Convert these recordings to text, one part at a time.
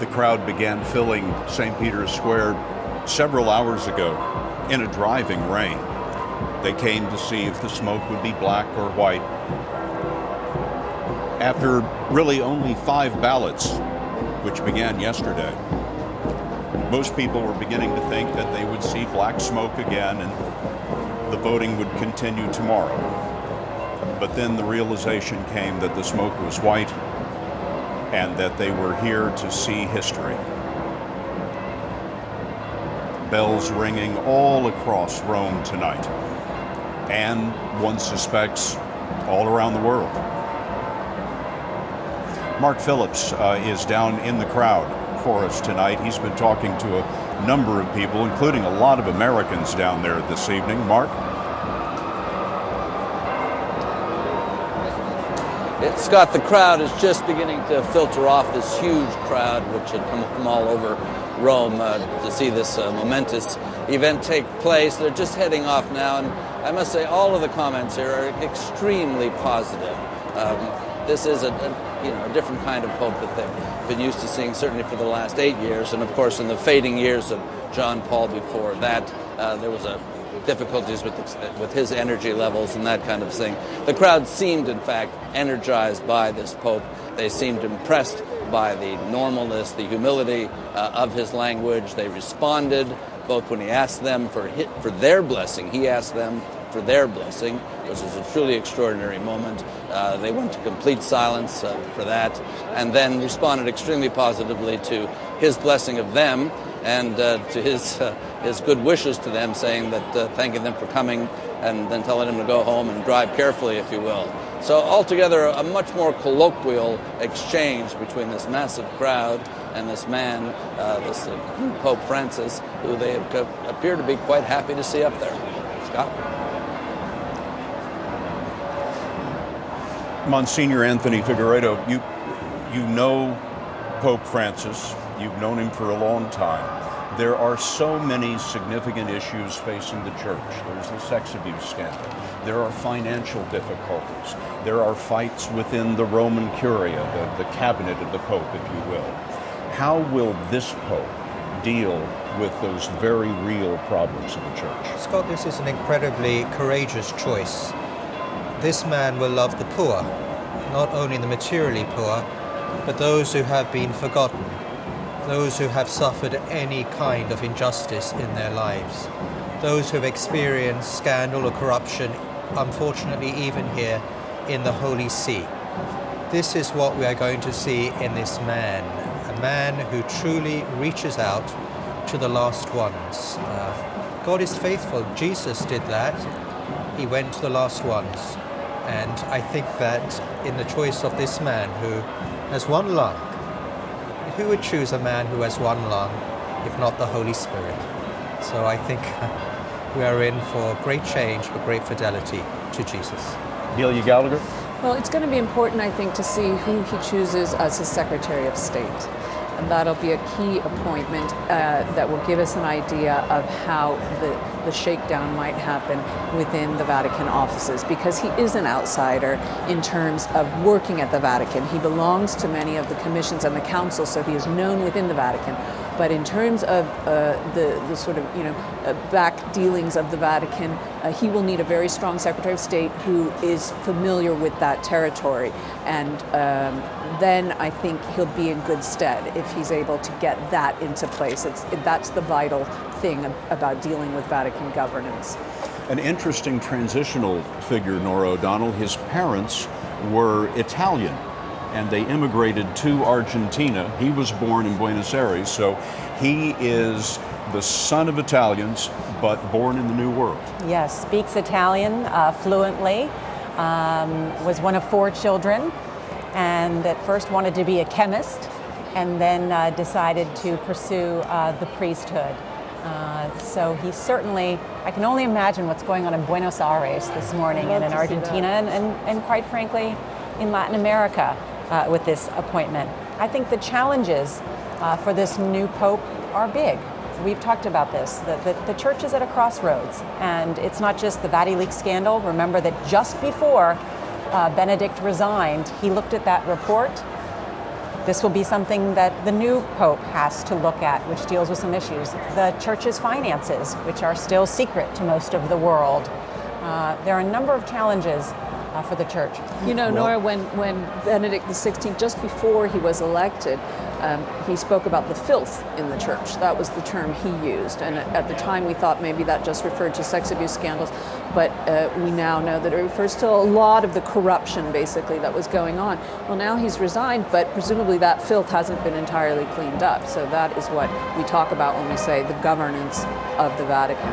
The crowd began filling St. Peter's Square several hours ago in a driving rain. They came to see if the smoke would be black or white. After really only 5 ballots, which began yesterday, most people were beginning to think that they would see black smoke again and the voting would continue tomorrow. But then the realization came that the smoke was white and that they were here to see history. Bells ringing all across Rome tonight, and one suspects all around the world. Mark Phillips is down in the crowd for us tonight. He's been talking to a number of people, including a lot of Americans down there this evening. Mark? Scott, the crowd is just beginning to filter off, this huge crowd which had come from all over Rome to see this momentous event take place. They're just heading off now, and I must say all of the comments here are extremely positive. This is a different kind of pope that they've been used to seeing, certainly for the last 8 years, and of course in the fading years of John Paul before that, there was difficulties with his energy levels and that kind of thing. The crowd seemed, in fact, energized by this pope. They seemed impressed by the normalness, the humility of his language. They responded, both when he asked them for their blessing, he asked them for their blessing, which was a truly extraordinary moment. They went to complete silence for that, and then responded extremely positively to his blessing of them and to his good wishes to them, saying that thanking them for coming and then telling them to go home and drive carefully, if you will. So altogether, a much more colloquial exchange between this massive crowd and this man, this Pope Francis, who they appear to be quite happy to see up there. Scott? Monsignor Anthony Figueiredo, you know Pope Francis. You've known him for a long time. There are so many significant issues facing the church. There's the sex abuse scandal. There are financial difficulties. There are fights within the Roman Curia, the cabinet of the Pope, if you will. How will this Pope deal with those very real problems of the church? Scott, this is an incredibly courageous choice. This man will love the poor, not only the materially poor, but those who have been forgotten, those who have suffered any kind of injustice in their lives, those who have experienced scandal or corruption, unfortunately even here in the Holy See. This is what we are going to see in this man, a man who truly reaches out to the lost ones. God is faithful. Jesus did that. He went to the lost ones. And I think that in the choice of this man who has one lung, who would choose a man who has one lung, if not the Holy Spirit? So I think we are in for great change, for great fidelity to Jesus. Delia Gallagher? Well, it's going to be important, I think, to see who he chooses as his Secretary of State. And that'll be a key appointment that will give us an idea of how the shakedown might happen within the Vatican offices, because he is an outsider in terms of working at the Vatican. He belongs to many of the commissions and the council, so he is known within the Vatican. But in terms of the sort of back dealings of the Vatican, he will need a very strong Secretary of State who is familiar with that territory. And then I think he'll be in good stead if he's able to get that into place. That's the vital thing about dealing with Vatican governance. An interesting transitional figure, Norah O'Donnell. His parents were Italian, and they immigrated to Argentina. He was born in Buenos Aires, so he is the son of Italians, but born in the New World. Yes, speaks Italian fluently, was one of 4 children, and at first wanted to be a chemist, and then decided to pursue the priesthood. So he certainly, I can only imagine what's going on in Buenos Aires this morning and in Argentina and quite frankly in Latin America with this appointment. I think the challenges for this new pope are big. We've talked about this. The church is at a crossroads, and it's not just the Vatileaks scandal. Remember that just before Benedict resigned, he looked at that report, This will be something that the new Pope has to look at, which deals with some issues. The Church's finances, which are still secret to most of the world. There are a number of challenges for the Church. You know, Norah, when Benedict XVI, just before he was elected, he spoke about the filth in the Church. That was the term he used. And at the time we thought maybe that just referred to sex abuse scandals, but we now know that it refers to a lot of the corruption, basically, that was going on. Well, now he's resigned, but presumably that filth hasn't been entirely cleaned up. So that is what we talk about when we say the governance of the Vatican.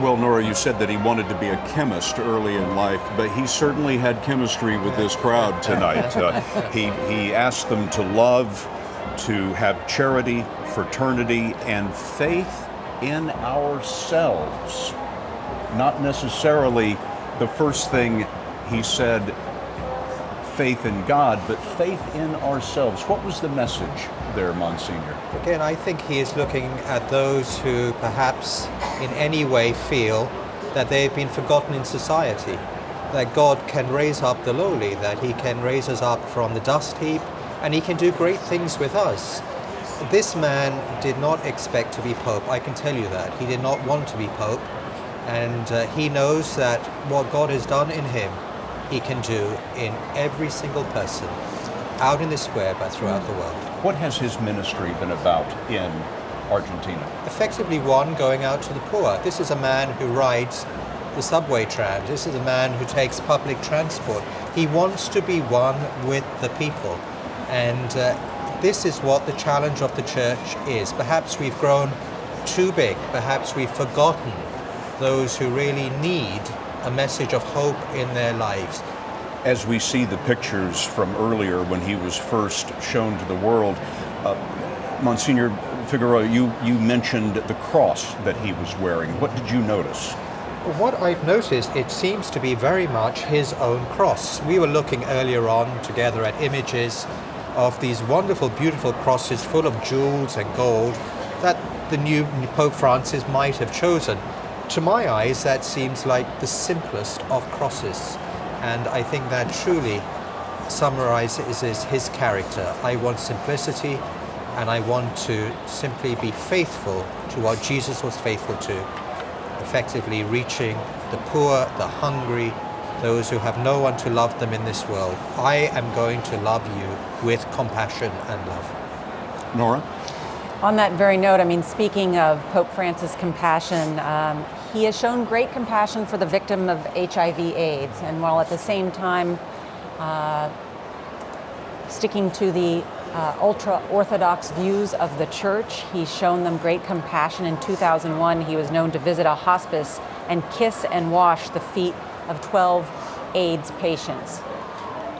Well, Norah, you said that he wanted to be a chemist early in life, but he certainly had chemistry with this crowd tonight. He asked them to love, to have charity, fraternity, and faith in ourselves. Not necessarily the first thing he said, faith in God, but faith in ourselves. What was the message there, Monsignor? Again, I think he is looking at those who perhaps in any way feel that they've been forgotten in society, that God can raise up the lowly, that he can raise us up from the dust heap, and he can do great things with us. This man did not expect to be Pope, I can tell you that. He did not want to be Pope, and he knows that what God has done in him, he can do in every single person, out in the square, but throughout the world. What has his ministry been about in Argentina? Effectively, one, going out to the poor. This is a man who rides the subway tram. This is a man who takes public transport. He wants to be one with the people. And this is what the challenge of the Church is. Perhaps we've grown too big. Perhaps we've forgotten those who really need a message of hope in their lives. As we see the pictures from earlier when he was first shown to the world, Monsignor Figueiredo, you mentioned the cross that he was wearing. What did you notice? What I've noticed, it seems to be very much his own cross. We were looking earlier on together at images of these wonderful, beautiful crosses full of jewels and gold that the new Pope Francis might have chosen. To my eyes, that seems like the simplest of crosses. And I think that truly summarizes his character. I want simplicity, and I want to simply be faithful to what Jesus was faithful to, effectively reaching the poor, the hungry, those who have no one to love them in this world. I am going to love you with compassion and love. Norah? On that very note, I mean, speaking of Pope Francis' compassion, he has shown great compassion for the victim of HIV/AIDS, and while at the same time sticking to the ultra-Orthodox views of the Church, he's shown them great compassion. In 2001, he was known to visit a hospice and kiss and wash the feet of 12 AIDS patients.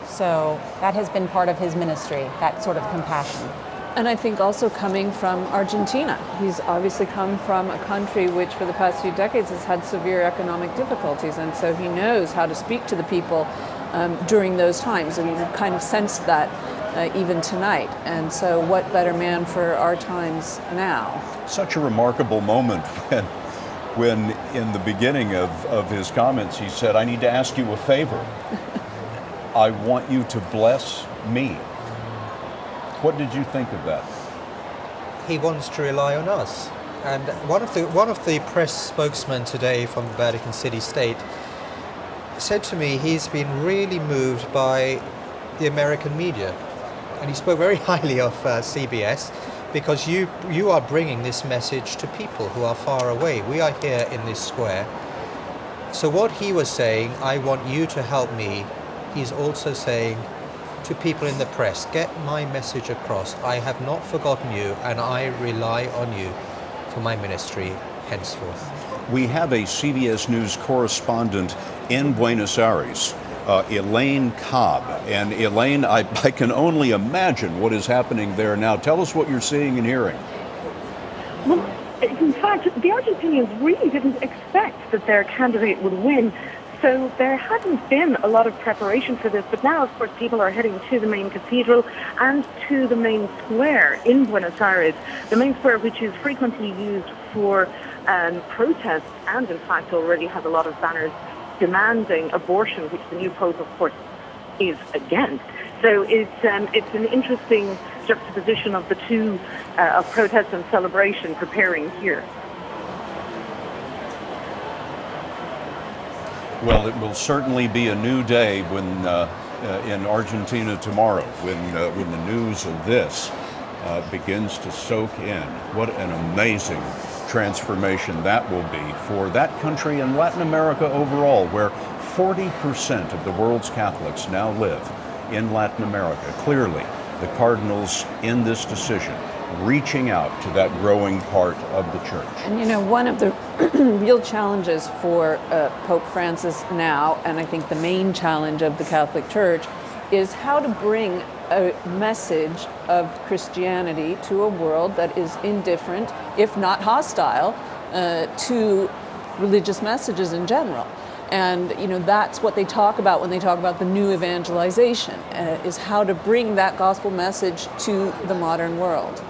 So that has been part of his ministry, that sort of compassion. And I think also coming from Argentina. He's obviously come from a country which for the past few decades has had severe economic difficulties, and so he knows how to speak to the people during those times. And we kind of sensed that even tonight. And so what better man for our times now? Such a remarkable moment when in the beginning of his comments he said, I need to ask you a favor. I want you to bless me. What did you think of that? He wants to rely on us. And one of the press spokesmen today from the Vatican City State said to me he's been really moved by the American media. And he spoke very highly of CBS because you are bringing this message to people who are far away. We are here in this square. So what he was saying, I want you to help me, he's also saying to people in the press, get my message across. I have not forgotten you, and I rely on you for my ministry henceforth. We have a CBS News correspondent in Buenos Aires, Elaine Cobb. And Elaine, I can only imagine what is happening there now. Tell us what you're seeing and hearing. Well, in fact, the Argentinians really didn't expect that their candidate would win. So there hadn't been a lot of preparation for this, but now, of course, people are heading to the main cathedral and to the main square in Buenos Aires, the main square which is frequently used for protests and, in fact, already has a lot of banners demanding abortion, which the new pope, of course, is against. So it's an interesting juxtaposition of the two, of protest and celebration preparing here? Well, it will certainly be a new day when in Argentina tomorrow, when the news of this begins to soak in. What an amazing transformation that will be for that country and Latin America overall, where 40% of the world's Catholics now live in Latin America. Clearly, the cardinals in this decision reaching out to that growing part of the church. And you know, one of the real challenges for Pope Francis now, and I think the main challenge of the Catholic Church, is how to bring a message of Christianity to a world that is indifferent, if not hostile, to religious messages in general. And you know, that's what they talk about when they talk about the new evangelization, is how to bring that gospel message to the modern world.